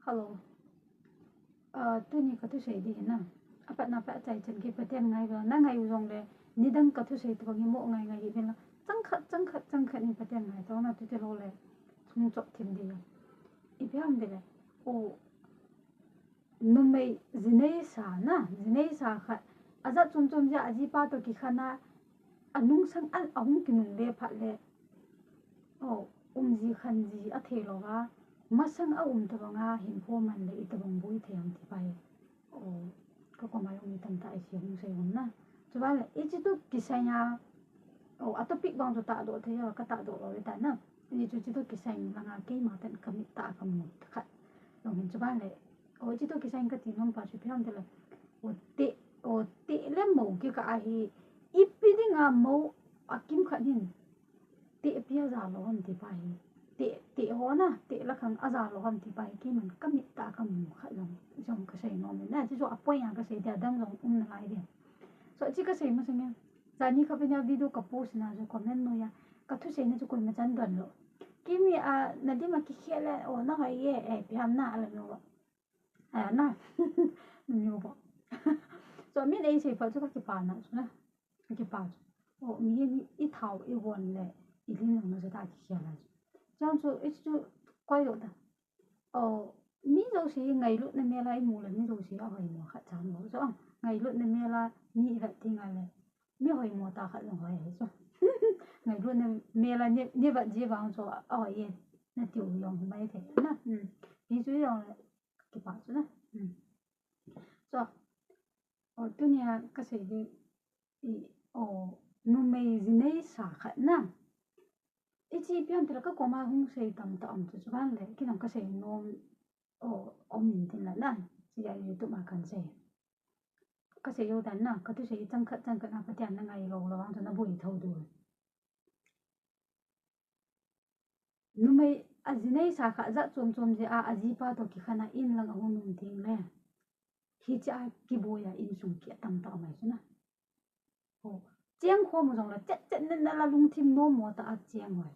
Hello. Tu ni ka tu sei di na. Apa na pa chai chen ki paten ngai ro na ngai rong le ni dang ka tu sei to ngi mo ngai ngai bi la. Chang khat ni paten ngai to na tu te lo le. Chung chok tim di. I bi am de le. O nu mei zinei sa na, zinei sa khat. Aza chum ja aji pa to ki khana anung sang al ahung ki nung le phat le. O ji khan ji a the lo wa. Masang a ta nga hin pho man le ita bang bui thiam ti pai o ko mai umi tam ta ai hung sei hum na chu ba le e chi tu ki sai nya o atopic bang ta do the ya ka ta do lo ta na ni chu chi tu ki sai la nga ke ma tan kam ta kam mu khat lo hin chu ba le o chi tu ki sai ka ti nom pa chu phiam de le o te le mo ki ka a hi ipi di nga mo akim khat din te pia za lo hon ti pai te ho na te la khang aza lo ham ti pai ki man kam ta kam kha long jong ka sei no me na chi jo apoi ya ka sei da dang long na lai de so chi ka sei ma sing ya za ni ka penya video ka post na jo comment no ya ka thu sei na chu ko ma chan don lo ki mi a na di ma ki khele o na ha ye e pi ham na ala no a na no bo so mi nei sei fa chu ka ki pa na chu na ki pa o mi ni i thau i won le i lin no zo ta ki khela这样子一直就怪有的哦，mi đâu xí ngày lúc này mẹ lại mua là mi đâu xí ở hồi mua khách sạn mua sao ngày lúc này mẹ là mi lại thì ngày này mi hồi mua ta khách luôn hồi sao ngày lúc này mẹ là như vậy gì vào cho ở hồi nó tiêu dùng mấy thế nè ví dụ như cái bảo chứ nè so ở tôi nhà cái gì đi ồ nó mấy gì này xả khách nè ichi pian tira ka koma hung sei tam tam chu chuan le kinam ka sei nom o min tin la na chi ya youtube ma kan sei ka sei yo dan na ka tu sei chang khat na patian na ngai lo lo wang na bui thau du nu mai azinei sa kha za chom je a aji pa to ki khana in lang ahun nun ting le hi cha ki boya in sum ki tam ta mai chu na o chiang kho mo jong la chet na la lung thim no mo ta a chiang wa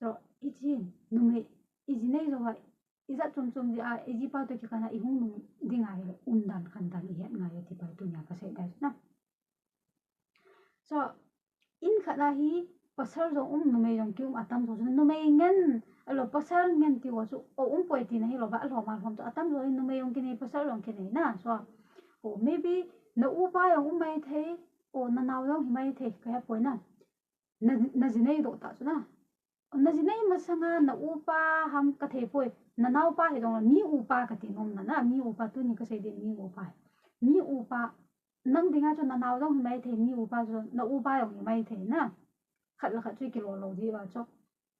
so ichi numei izinei zo hai iza chum ji a eji pa to ki kana I hung nu dinga he undan khan dan hi nga ye ti pa tu nya ka se da na so in khana hi pasal zo numei yong kyum atam zo numei ngen alo pasal ngen ti wa su o poi ti na hi lo ba lo ma hom to atam zo numei yong kini pasal yong kini na so o maybe na u pa yong mai the o na naw yong mai the ka poi na na zinei do ta su na na jinai masanga na upa ham ka the poi na nau pa he dong mi upa ka ti nom na mi upa tu ni ka sei de mi upa nang dinga cho na nau dong mai the mi upa cho na upa yong mai the na khat la khat chui kilo lo di wa cho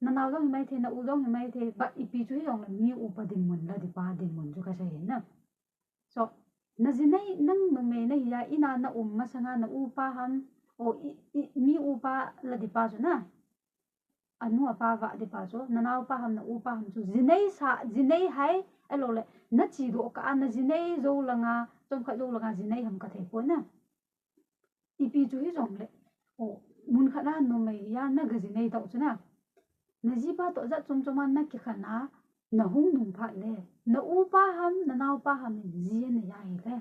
na nau dong mai the na u dong mai the ba ipi chui dong mi upa din mun la di pa din mun chu ka sei na so na jinai nang no me na ya ina na masanga na upa ham o mi upa la di pa cho na anu apa va de pa so nanau pa ham na u pa ham chu zinei hai alo le na chi do ka na zinei zo langa chom kha zo langa zinei ham ka the po na ipi chu hi jong le o mun kha na no mai ya na ga zinei to chu na ji pa to za chom na ki khana na hung nung pha le na u pa ham na nau pa ham ji na ya hi le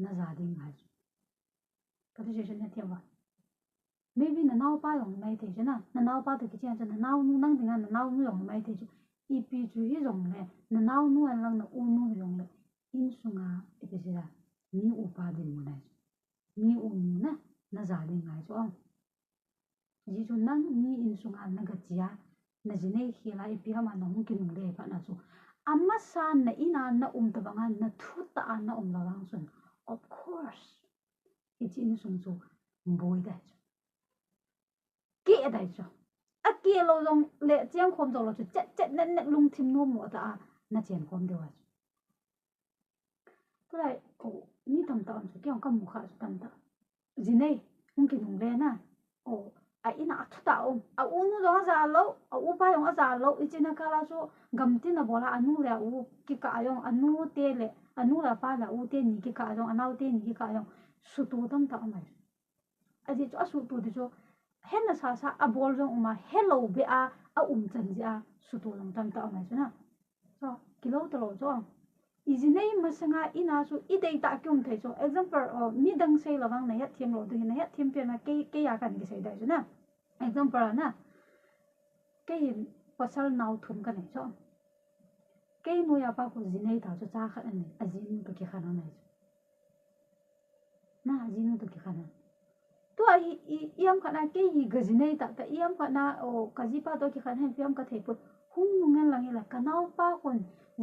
na za ding ha ka tu je na tiam wa maybe na nau pa yong mai the na nau pa to ki chen na nau nu nang ding na nau nu yong mai the chu ipi chu hi yong le na nau nu an lang na u nu yong le in sunga ipi sira mi u pa din mu na mi u nu na za ding ngai chu ji chu nang mi in sunga na ga chia na ji nei hi la ipi ha ma na hung ki nu le pa na chu amma san na ina na ta banga na thu ta na la wang sun of course ichi in sung chu boy da kia đại cho à kia lâu long lệ chiang khom rồi là chú chết nên lung thìm nôm mỏ ta na chiang khom được cái này ồ mi tầm tầm chú kia ông mù khá chú tầm tầm gì này không kịp dùng lên à ồ à ina thu tạo à unu đó ra lâu à u ba yong ra lâu ít na kala chú gam tin là bỏ la anu lệ u kia cả yong anu tê lệ anu là ba là u tê ni kia cả yong anu tê ni kia cả yong su tu tầm tầm này à gì chú su tu thì chú hen na sa a bol jong ma hello be a chan ja su to long tam ta mai na so kilo to lo so izinei masanga ina su idei ta kyum thai so example mi dang sei lawang na ya thiam lo du na ya thiam pe na ke ya kan ki sei dai so na example na ke hin pasal nau thum kan nei so ke no ya pa ko zinei ta so cha khat ani azin to ki khana nai na azin to ki khana to iam khana ke hi gazinei ta ta iam khana o kaji pa to ki khan hen piam ka thei pu hung ngan lang la kanau pa kon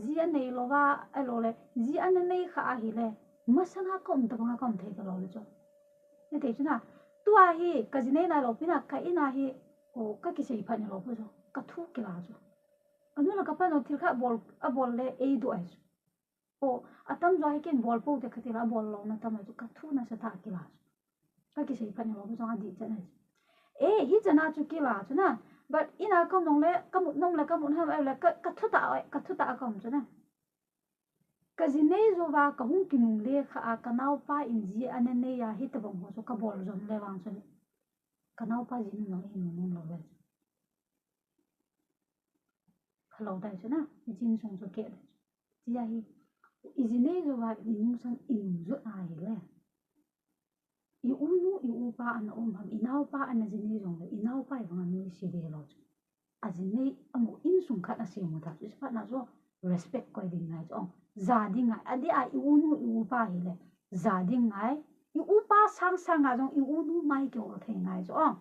zia nei lo wa a lo le zia na nei kha hi le masanga kom to nga kom thei ka lo le cho ne te chuna tu a hi gazinei na lo pina ka ina hi o ka ki sei pha ni lo pu so ka thu ki la so anu la ka pa no thil kha bol le e do ai o atam zo hi ken bol pu te khati la bol lo na tam ai ka thu na sa tha ki la ka ki sei pha ni lo pu so nga di cha na e hi chana chu ki la chu na but ina kom nong le ka mu nong le ka mu ha le ka thu ta kom chu na ka zinei zo ba ka hung ki nung le kha ka nau pa in ji an ne ya hi ta bong so ka bol zon le wang chu ka nau pa ji no in nong lo le khalo dai chu na jin song so ke ji ya hi izinei zo ba in sang in zo ai le i u pa an ham inau pa an zinei zong le inau pa i wang ni si de lo azinei amu in sung khat na se mu ta chu pa na zo respect ko ding ngai chong za ding ngai adi a i u pa hi le za ding ngai i u pa sang sang a jong i u mai ke o the ngai chong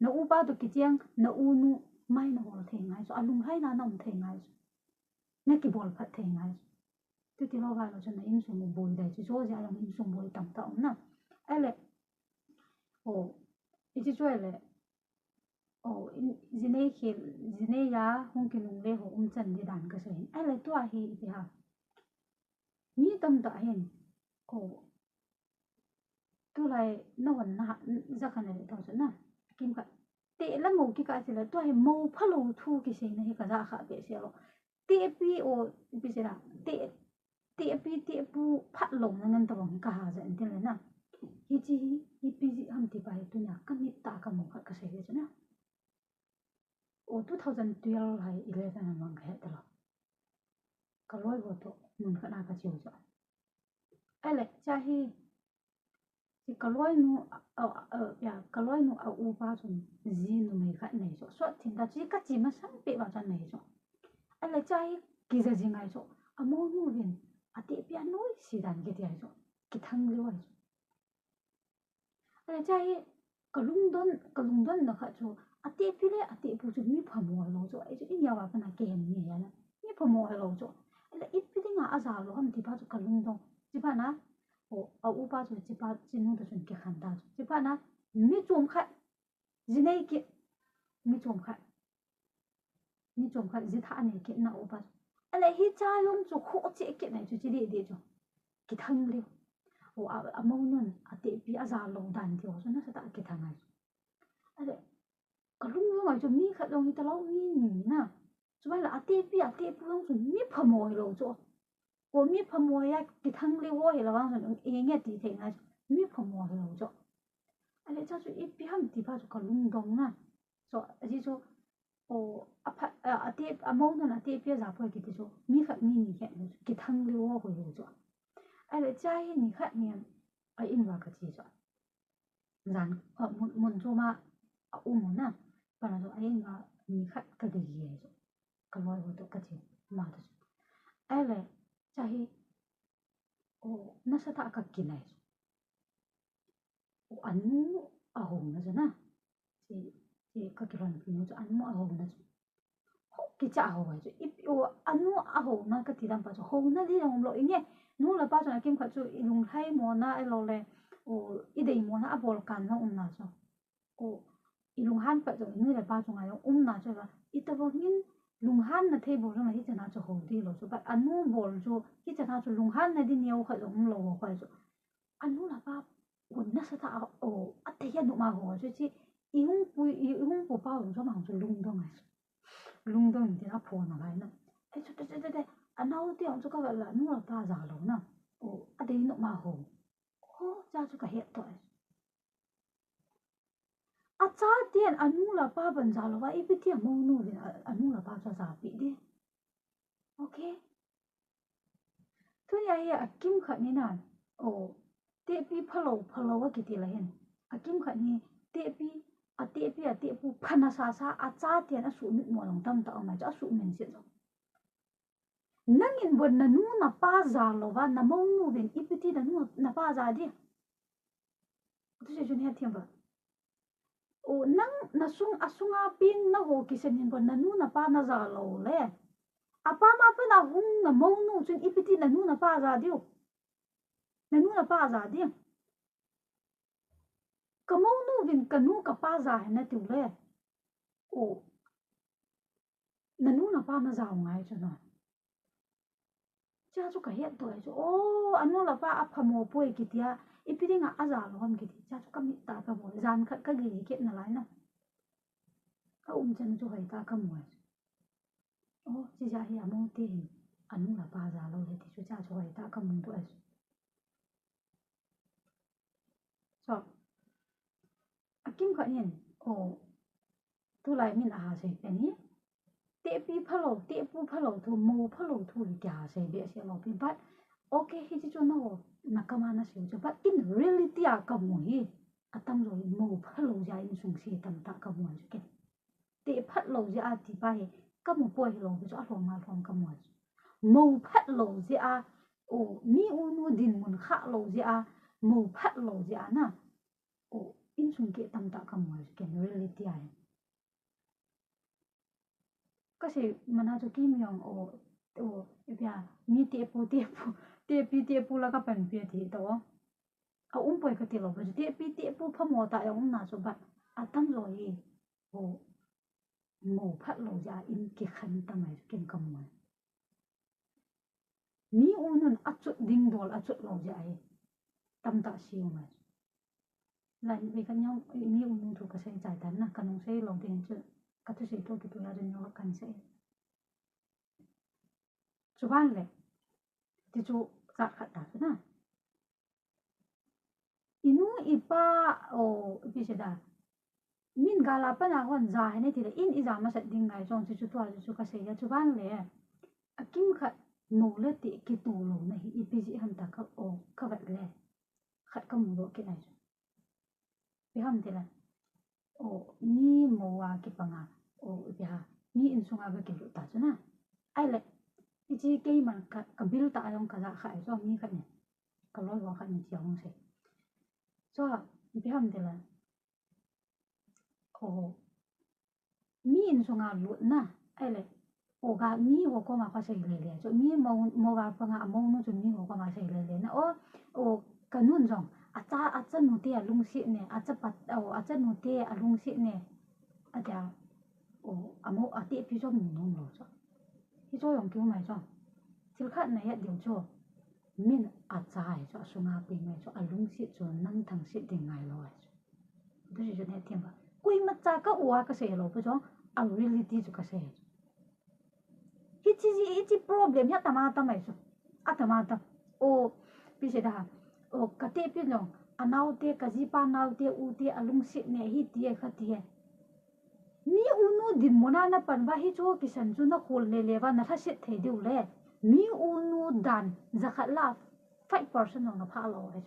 na u pa to ki chiang na u nu mai na o the ngai so alung hai na nom the ngai ne ki bol phat the ngai tu ti lo ba lo chen na in sung boi dai chu so ja long in sung boi tam ta na ele o i chi chue le o zinei ya hung ki nung le ho chan di dan ka se ele tu a hi ti ha mi tam da hen ko tu lai no wan na za khan le to na kim ka te la mo ki ka se la tu ai mo phalo thu ki se na hi ka za kha be se lo te pi o pi se la te pu phat lo na ngan ta bang ka ha za en le na hi chi hi pi ji ham ti pai tu na ka mi ta ka mo kha ka se le na o 2012 hai 11 na mang kha ta lo ka loi bo to mun kha na ka chiu cha ele cha hi thì cái lối nu ya cái lối nu ở u ba rồi gì nu mấy cái này rồi suốt thì ta chỉ cái gì mà sáng bị vào trong này rồi anh lại chơi kỳ giờ gì ngày rồi à mua nu liền à tiệm piano xí đàn cái gì rồi cái thằng lưu rồi anh lại chơi cái lung đôn nó khác rồi à tiệm pile à tiệm phụ mi phàm mồi rồi ấy chứ nhiều vào cái này kèm gì vậy mi phàm mồi rồi anh lại ít pile ngã azar rồi không thì bao giờ cái lung đôn chỉ phải na o u ba zu ji ba jin nu de zhen ke han da ji ba na mi zhong khai ji nei ke mi zhong khai ji tha ne ke na u ba ale hi cha yong zu kho che ke na ju ji de de ju ki thang le o a mo nun a te pi a za lo dan ti o so na sa ta ke thang ai ale ka lung yo ngai ju mi kha long hi ta lo mi ni na zu ba la a te pu yong zu mi pha mo lo zo cô mi phàm mồi ya cái thằng liu wo là vang rồi ý nghe tí thế này mi phàm mồi rồi cho anh ấy cho chú ít bị ham tí bao cho cả lung đông na so ấy cho ô à tiếp à mông nó tiếp bây giờ phải cái cho mi khác mi cái thằng liu wo rồi cho anh ấy chơi ni khác miền ở in vào cái gì cho rằng ở muốn cho mà ở muốn na còn là anh ấy là ni khác cái gì vậy cái loại của cái gì mà đó anh ấy चाहे ओ नशा था का किना है ओ अनु अहो न जना से का किरण पिनो जो अनु अहो न हो कि चा हो है जो इ ओ अनु अहो न का तिरम पा जो हो न दि हम लो इंगे नु ला पा जो किम खा जो इलुंग hai mo na elo le o idei mo na abol kan na na jo o ilung han pa jo nu le pa jo ngai na jo ba itabo ngin lung han na thei bo na hi chana cho ho di lo so but anu bol jo hi chana cho lung han na di neu kha long lo ho jo anu la ba un na sa ta o a te ya no ma ho jo chi i hung pu pa jo ma jo lung dong ai lung dong di a pho na lai na e cho te anau ti on cho ka la nu la pa za lo na o a de no ma ho ho ja cho ka he to a cha tian anu la pa ban za lo wa i pi ti mo nu anu la pa cha za pi de ok okay tu ya ya kim khat ni na o te pi phalo wa ki ti la hen kim khat ni te pi a te pu phana sa a cha tian a su mi mo long tam ta ma cha su men se zo nangin bon na nu na pa za lo wa na mong nu ben ipiti na nu na pa za di tu se jun ya tian ba o nang na sung asunga pin na ho ki sen bon na nu na pa na za lo le apa ma pa na hung na mong nu chun ipiti na nu na pa za di na nu na pa za di ka mong nu ben ka nu ka pa za na tu le o na nu na pa na za ngai chu na cha chu ka het to chu o anu la pa a phamo poi ki tia ipiti nga aza lo hom ki cha chu ka mi ta ka mo zan khat ka gi ke na lai na ka chen chu hai ta ka mo o chi ja hi amo ti anu la pa za lo le ti chu cha chu hai ta ka mo to ai so akim kha nin o tu lai min a se pe ni te pi phalo te pu phalo thu mo phalo thu kya se be se lo pi but okay hi chi chu no nakama na se chu but in reality a ka mo hi atam ro mo phalo ja in sung se tam ta ka mo ke te phalo ja a ti ba he ka mo poi lo chu a hlom ma hlom ka mo mo phalo ja a o mi u nu din mun kha lo ja a mo phalo ja na o in sung ke tam ta ka mo ke reality a kasi mana chu kim yong o bia mi te pu la ka pan pia thi to a poi ka ti lo ba te pu pha mo ta yong na so ba a tam lo yi o mo phat lo ja in ki khan ta mai ken kam mo mi unun a chu ding dol a chu lo ja ai tam ta si ma lai be kan yong mi unun thu ka sai chai tan na kanong sei lo den chu ka tu sei to ki tu ya den yo kan sei chuban le ti chu za khat ta na inu ipa o bi se da min gala pa na hon za ne ti in iza ma sat ding ngai jong chu to chu ka se ya chuban le akim khat no le ti ki tu lo na hi ipi ji han ta ka o ka va le khat ka mu ro ki nai bi ham ti la o ni mo wa ki pa nga o bi ha ni in sunga ba ki lu ta chu na ai le ji ke man ka bil ta ayong ka za khai so mi khat ne ka lo wa khat ni chi hong se so bi ham ti la o mi in sunga lu na ai le o ga mi ho ko ma pa sai le le so mi mo ga pa nga mo no chu mi ho ko ma sai le le na o ka nun jong a cha nu te a lung si ne a cha pat o a cha nu te a lung si ne a ja o amo a te pi so mi no lo so hi so yong kyu mai so til khat na ya dio cho min a cha ai so sunga pi mai so a lung si cho nang thang si ding ngai lo ai du ji ne tiam ba kui ma cha ka wa ka se lo pa so a reality chu ka se hichi problem ya tamata mai so atamata o piseda o kate pilong anau te kajipa nau te u te alung sit ne hi tie khatie mi unu din mona na panwa hi cho kisan chu na khol le lewa na thasit thei deu le mi unu dan zakhatla 5% no na pha lo ai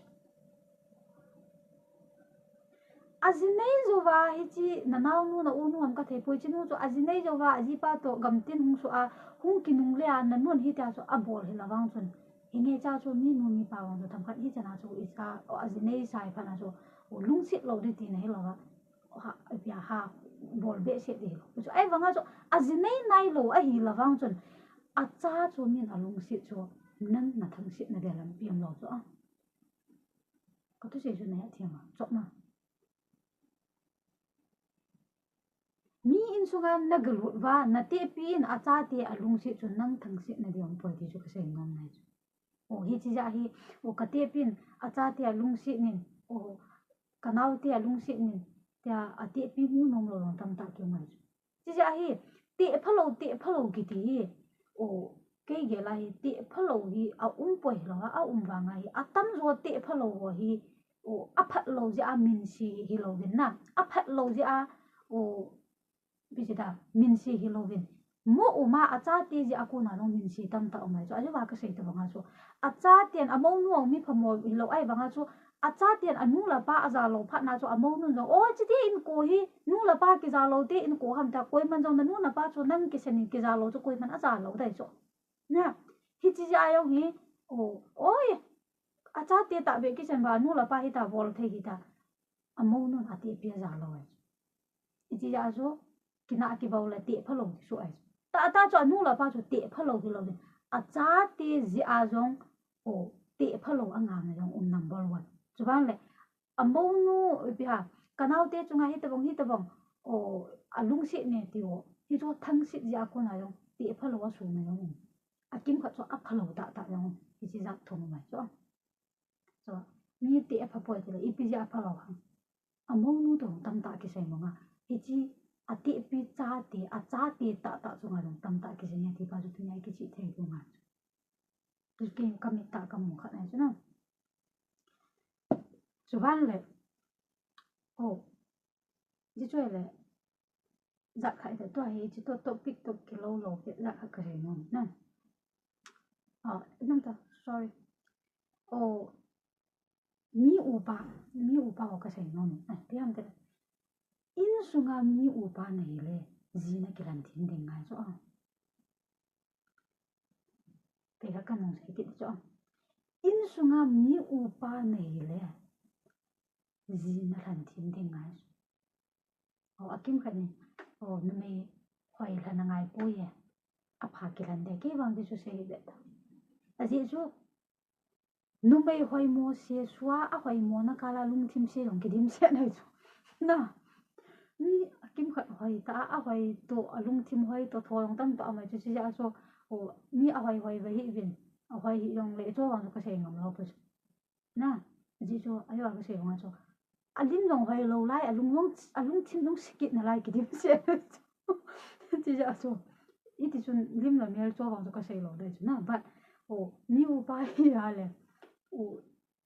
azinei zowa hichi nanau nu na unu am ka thei poi chinu chu azinei zowa ajipa to gamtin hung su a hung kinung le an nun hi ta chu a bol hi lawang chun inge cha chu mi nu mi pa wang chu tham khat hi chana chu isa azinei sai phana chu lung sit lo de ti nei lawa ha bia ha bol be se de chu ai wanga chu azinei nai lo a hi lawang chun a cha chu min a lung sit chu nan na thang sit na de lam piam lo chu a ko tu se chu ne thiama chok ma mi in sunga na galut wa na te pin a cha te alung si chu nang thang si na diom poi ti chu ka sei ngom nai o hi chi ja hi o ka te pin a cha te alung si nin o kanau te alung si nin ta a te pi mu nom lo tam ta ke mai chi ja hi te phalo ki ti o ke ge la hi te phalo hi a poi lo a wa nga hi a tam zo te phalo ho hi o a phat lo ja min si hi lo din na a phat lo ja o bisita min si hilovin mo uma acha ti ji akuna long min si tam ta omai cho aja ka sei ta banga cho acha tian amo nu mi phamo lo ai banga cho acha tian anu la pa aza lo pha na cho amo nu zo o chi ti in ko hi nu la pa ki za lo te in ko ham ta koi man jong na nu la pa cho nang ki sen ki za lo cho koi man aza lo dai cho na hi chi ja yo hi o oi acha te ta be ki sen ba nu la pa hi ta bol the hi ta amo nu ha ti pi za lo ai chi ja zo ki na ki ba la te pha lo so ai ta cho nu la pa cho te pha lo ni acha te ji a jong o te pha lo anga na jong number 1 chu ban le amo nu bi ha kanau te chunga hi ta bong o alung si ne ti o hi cho thang si ja ko na jong te pha lo su na jong akim kha cho a pha lo ta jong hi chi jak thong mai cho so ni te pha po ti le ipi ja pha lo ha amo nu dong tam ta ki sai mo nga hi chi ati pi cha ti a cha ti ta chunga dong tam ta ki sai ti pa ju tu nyai ki chi thei ko nga tu ke kam ta kam mo kha na chu na chu ban le o ji chue le dạ khai tới tôi hay chỉ tôi topic tôi cái lâu lâu cái dạ khai cái nó nè năm ta sorry mi upa cái gì nó nè cái am thế in sunga mi upa này le zina cái lần thiên đình ngay cho cái cái nó sẽ cái cho in sunga mi upa này le zina lần thiên đình ngay akim cái này nó mới hoài là ngay bôi à apa cái lần đấy cái vang cái số sẽ vậy à gì số nu mai hoi mo se suwa a hoi mo na kala lung thim se long ki dim se nai chu na ni kim khat hoi ta a hoi to alung thim hoi to thong tam ta mai chu chi ja so o mi a hoi hoi ve hi vin a hoi hi yong le cho wang ka se ngam lo pu na ji cho ayo ka se ngam cho alin long hoi lo lai alung thim long sikit na lai ki dim se chi ja so iti chun lim la mel cho wang ka se lo dai chu na but o ni u pa hi ya le o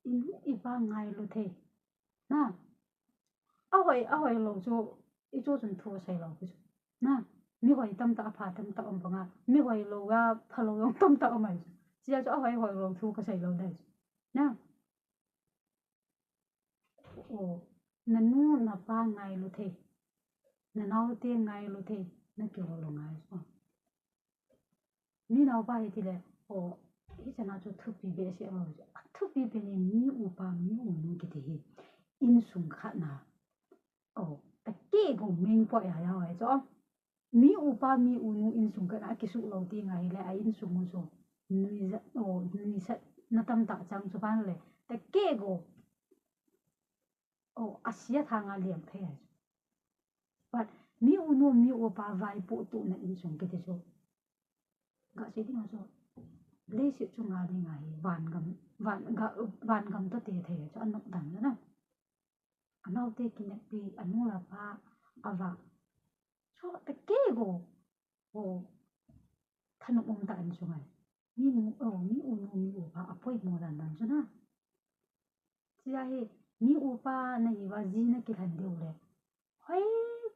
in iba ngai lo the na a hoi lo cho I cho chun thu sai lo ku na mi hoi tam ta pha tam ta om banga mi hoi lo ga pha lo yong tam ta mai chi cho a hoi lo thu ka sai lo dai na o na nu na pa ngai lo the na nau te ngai lo the na ki lo ngai so mi nau pa hi ti le o hi chana chu thu pi be se lo thu pi be ni mi u pa mi u nu ki ti hi in sung kha na o ta ke go ming po ya ya ai cho mi u pa mi u nu in sung ka na ki su lo ti ngai le ai in sung so nui za o nui sa na tam ta chang chu ban le ta ke go o asia thanga liam the ai but mi u nu mi u pa vai po tu na in sung ki ti so ga se ti ma so le si chu nga di ngai van gam to te the cho an nok dang na anau te ki nek pi anu la pa ava so ta ke go o thanu ta an so ngai mi u nu mi u pa apoi mo dan dan so na sia he mi u pa na hi wa ji na ki han de le hoi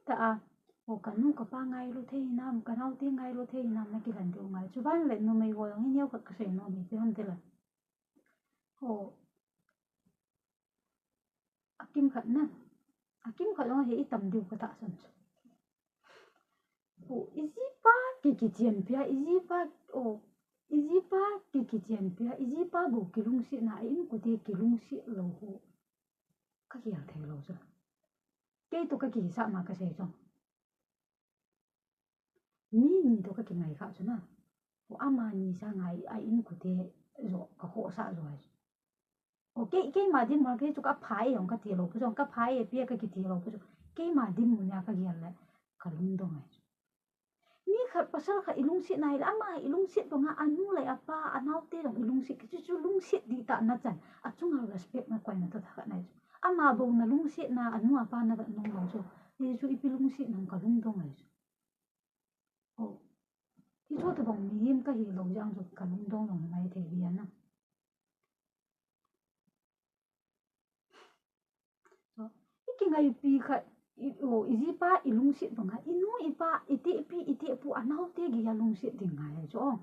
ta o kanu ka pa ngai lo the nam kanau te ngai lo the nam na ki han de ngai chu ban le no mai go ngi nyau ka se no mi te han te la o akim khat lo he I tam diu ka ta son o izi pa ki chian pia izi pa ki chian pia izi pa go ki lung si na in ko te ki lung si lo ho ka ki al the lo so ke to ka ki sa ma ka se so ni to ka ki ngai kha so na o ama ni sa ngai ai in ko te zo ka ho sa zo ai o ke ma din ma ke chu ka phai yong ka ti lo pu jong ka phai e pia ka ki ti lo pu ke ma din mu nya ka gi al le ka lung do ngai mi khat pasal kha ilung sit nai la ma ilung sit to nga anu lai apa anau te dong ilung sit ki chu lung sit di ta na chan a chung al respect na kwai na to tha nai ama bo na lung sit na anu apa na ga nong lo so ye chu ipi lung sit nang ka lung dong ai o ki cho to bong mi yim ka hi lo jang so ka lung dong long mai the bi na so ki ngai pi khat izi pa ilung sit banga inu ipa iti pu anau te gi ya lung sit ding ngai cho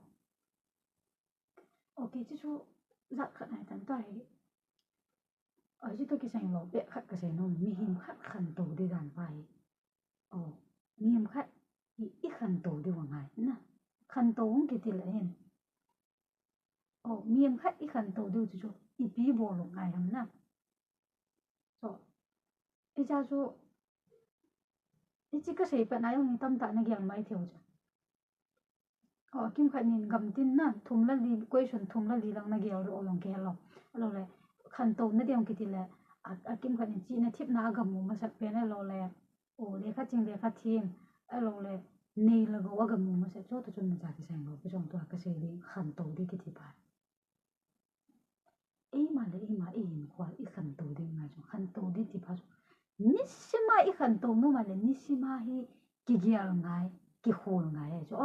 okay chứ chú giặc khẩn này tấn toài ở chứ tôi cái sành lò bẹ khát cái sành nó mi him khát khẩn tổ đi gần vai mi him khát ít khẩn tổ đi vào ngày nè khẩn tổ không cái gì lại hen mi him khát ít khẩn tổ đi chú ít bí bồ lục ngày lắm nè rồi ít cha chú ít chỉ cái sấy bạn này ông tâm trạng này kiểu mấy thiếu chứ kim khẩn nhìn gầm tin nè thùng là gì quay xuân thùng là gì lần này kiểu rồi lòng kia lòng rồi khẩn tổ nó đem cái gì là kim khẩn nhìn chị nó thiếp na gầm mù mà sạch bên này rồi là lấy phát trình lấy phát thêm rồi là này là gọi gầm mù mà sạch cho tôi chọn một cái sản phẩm cái trong tôi cái sấy đi khẩn tổ đi cái gì vậy mà in qua ít khẩn tổ đi ngay trong khẩn tổ đi thì phải nishima ít khẩn tổ nó mà là nishima hi cái giàu ngay cái khổ ngay chứ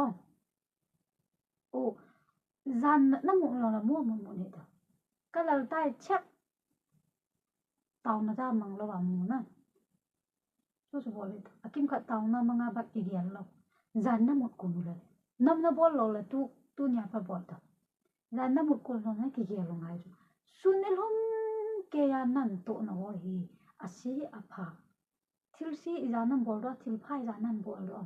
gian nó một là mua một này thôi cái là tay chắc tàu nó ra bằng lo bằng nó cho số bộ này kim khát tàu nó mang bát cái gì lo gian nó một cuốn rồi năm nó bỏ lo là tu nhà phải bỏ thôi gian nó một cuốn lo này cái gì lo ngay rồi sunil hom cái anh to nó hi asi apa thilsi gian nó bỏ ra thil phai gian nó bỏ ra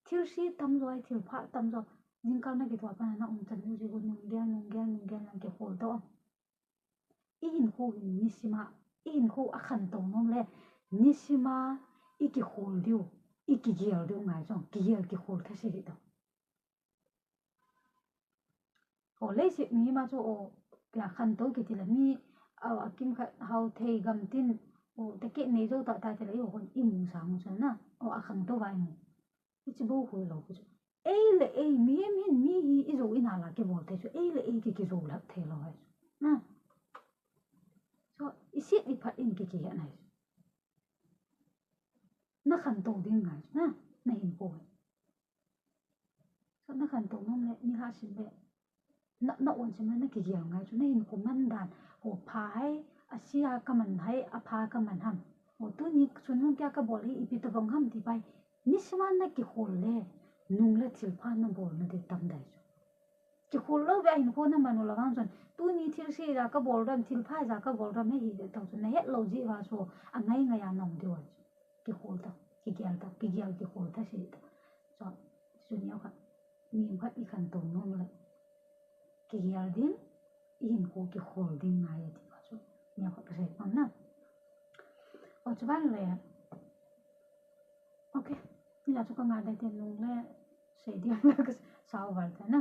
thilsi tam rồi thil phai tam rồi nhưng con này cái thua bạn nó ông chân như gì cũng nung gen là cái hồ đó in khu nishima in khu akhan to nom le nishima iki hol diu iki gial diu ngai jong gial ki hol tha se do le se mi ma cho ya khan to ki ti la mi kim kha hau thei gam tin te ke nei zo ta te le hon im sang so na akhan to vai mo chi bo hu lo ku le mi hi izo ina la ke bo te so le ki zo la the lo hai na so isit ni phat in ki này nó khẩn tổ đi ngay na này hình bồi so nó khẩn tổ nó lại như ha xin bẹ nó ổn chứ nó cái gì ngay chỗ này hình của mình đàn của phái Asia cái mình hay phá cái mình ham tôi nhỉ xuân hôm kia cái bộ này bị tao vong ham thì bay ní xem nó cái hồ lệ nung lệ chịu phá nó bộ nó để tâm đấy cái hồ lệ vậy hình của nó mà nó là vang rồi tôi nhỉ thiêu sĩ ra cái bộ đó thiêu phá ra cái bộ đó mấy gì để tao cho nó hết lâu gì vào số ngay ngày ăn nồng điều cái hồ đó cái gial cái hồ ta sẽ so xuân nhau khác miếng khác ít khăn tồn nó lại cái gial din in hồ cái hồ din ngay thì bao số nhau khác sẽ còn na cho bạn là ok như là cho con ngài đây thì nung là sẽ đi ăn cái sao vậy thế na